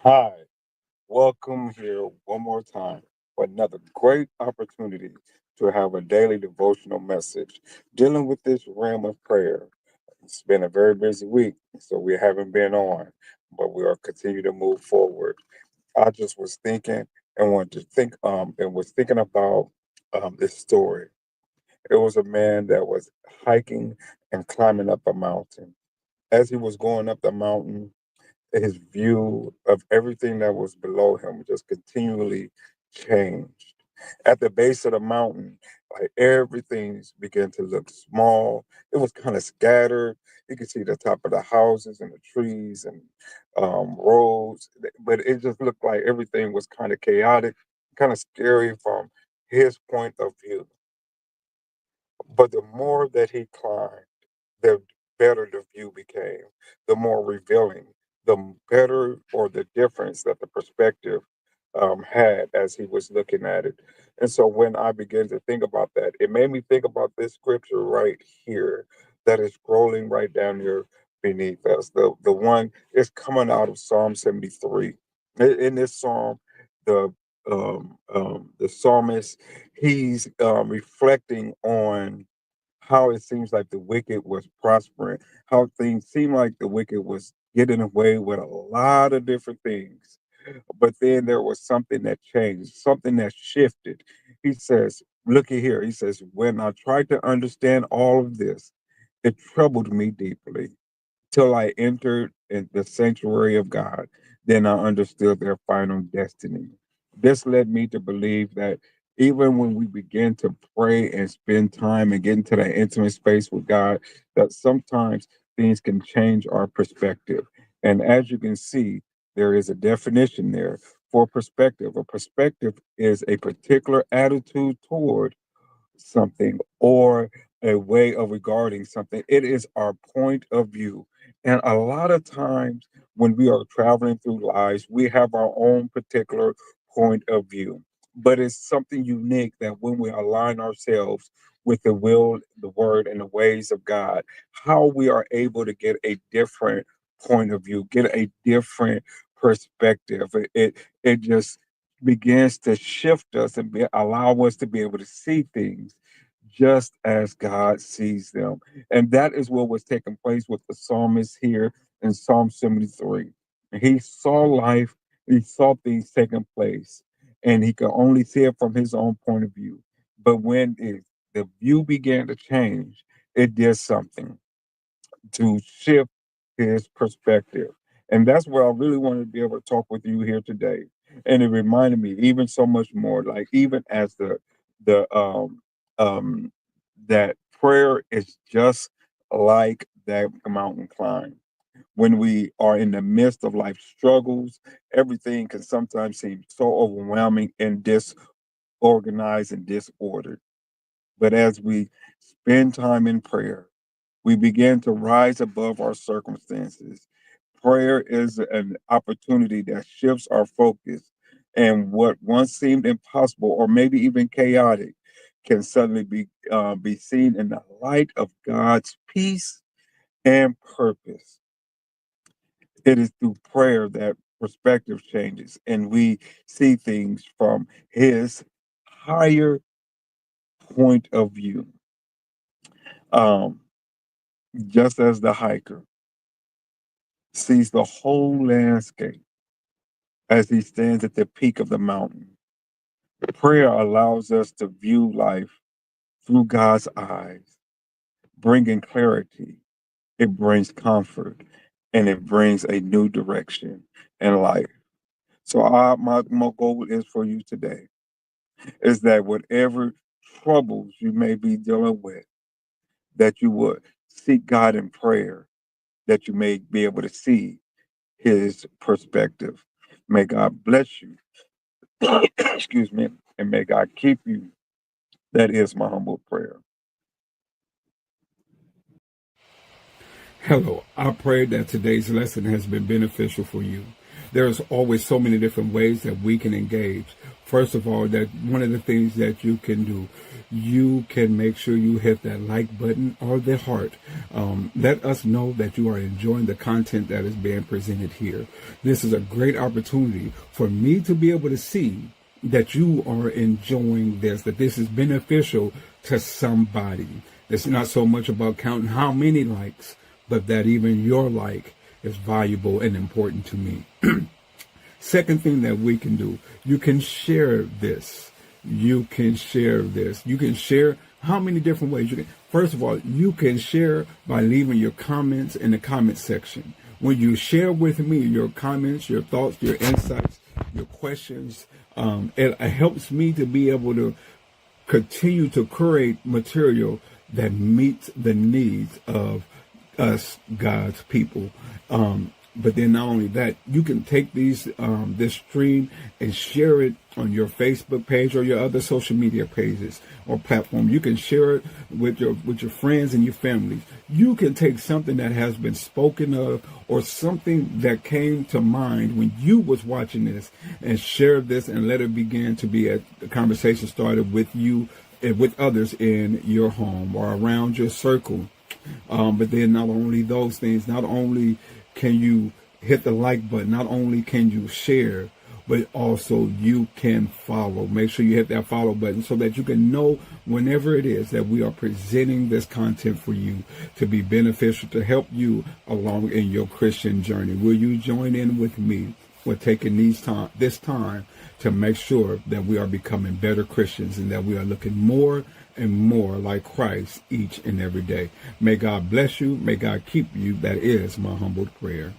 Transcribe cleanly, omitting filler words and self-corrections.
Hi, welcome here one more time for another great opportunity to have a daily devotional message dealing with this realm of prayer. It's been a very busy week, so we haven't been on, but we are continue to move forward. I just was thinking and wanted to think and was thinking about this story. It was a man that was hiking and climbing up a mountain. As he was going up the mountain, his view of everything that was below him just continually changed. At the base of the mountain, like everything began to look small. It was kind of scattered. You could see the top of the houses and the trees and roads, but it just looked like everything was kind of chaotic, kind of scary from his point of view. But the more that he climbed, the better the view became, the more revealing, better or the difference that the perspective had as he was looking at it. And so when I began to think about that, it made me think about this scripture right here that is scrolling right down here beneath us. The one is coming out of Psalm 73. In this psalm, the the psalmist he's reflecting on how it seems like the wicked was prospering, how things seem like the wicked was getting away with a lot of different things. But then there was something that changed, something that shifted. He says, looky here. He says, when I tried to understand all of this, it troubled me deeply till I entered in the sanctuary of God. Then I understood their final destiny. This led me to believe that even when we begin to pray and spend time and get into that intimate space with God, that sometimes things can change our perspective. And as you can see, there is a definition there for perspective. A perspective is a particular attitude toward something or a way of regarding something. It is our point of view. And a lot of times when we are traveling through lives, we have our own particular point of view. But it's something unique that when we align ourselves with the will, the word, and the ways of God, how we are able to get a different point of view, get a different perspective. It just begins to shift us and allow us to be able to see things just as God sees them. And that is what was taking place with the psalmist here in Psalm 73. He saw life, he saw things taking place, and he could only see it from his own point of view. But the view began to change, it did something to shift his perspective. And that's where I really wanted to be able to talk with you here today. And it reminded me even so much more, like even as the um that prayer is just like that mountain climb. When we are in the midst of life struggles, everything can sometimes seem so overwhelming and disorganized and disordered. But as we spend time in prayer, we begin to rise above our circumstances. Prayer is an opportunity that shifts our focus, and what once seemed impossible or maybe even chaotic can suddenly be seen in the light of God's peace and purpose. It is through prayer that perspective changes, and we see things from His higher point of view. Um, just as the hiker sees the whole landscape as he stands at the peak of the mountain. Prayer allows us to view life through God's eyes, bringing clarity. It brings comfort and it brings a new direction in life. So my goal is for you today is that whatever troubles you may be dealing with, that you would seek God in prayer, that you may be able to see his perspective. May God bless you. Excuse me. And may God keep you. That is my humble prayer. Hello, I pray that today's lesson has been beneficial for you. There's always so many different ways that we can engage. First of all, that one of the things that you can do, you can make sure you hit that like button or the heart. Let us know that you are enjoying the content that is being presented here. This is a great opportunity for me to be able to see that you are enjoying this, that this is beneficial to somebody. It's not so much about counting how many likes, but that even your like is valuable and important to me. Second thing that we can do, you can share this. You can share this. You can share how many different ways you can. First of all, you can share by leaving your comments in the comment section. When you share with me your comments, your thoughts, your insights, your questions, it helps me to be able to continue to create material that meets the needs of us, God's people. But then not only that, you can take this stream and share it on your Facebook page or your other social media pages or platform. You can share it with your friends and your families. You can take something that has been spoken of or something that came to mind when you was watching this and share this and let it begin to be a conversation started with you and with others in your home or around your circle. But then not only those things, not only can you hit the like button, not only can you share, but also you can follow. Make sure you hit that follow button so that you can know whenever it is that we are presenting this content for you to be beneficial, to help you along in your Christian journey. Will you join in with me with taking this time to make sure that we are becoming better Christians and that we are looking more and more like Christ each and every day? May God bless you. May God keep you. That is my humble prayer.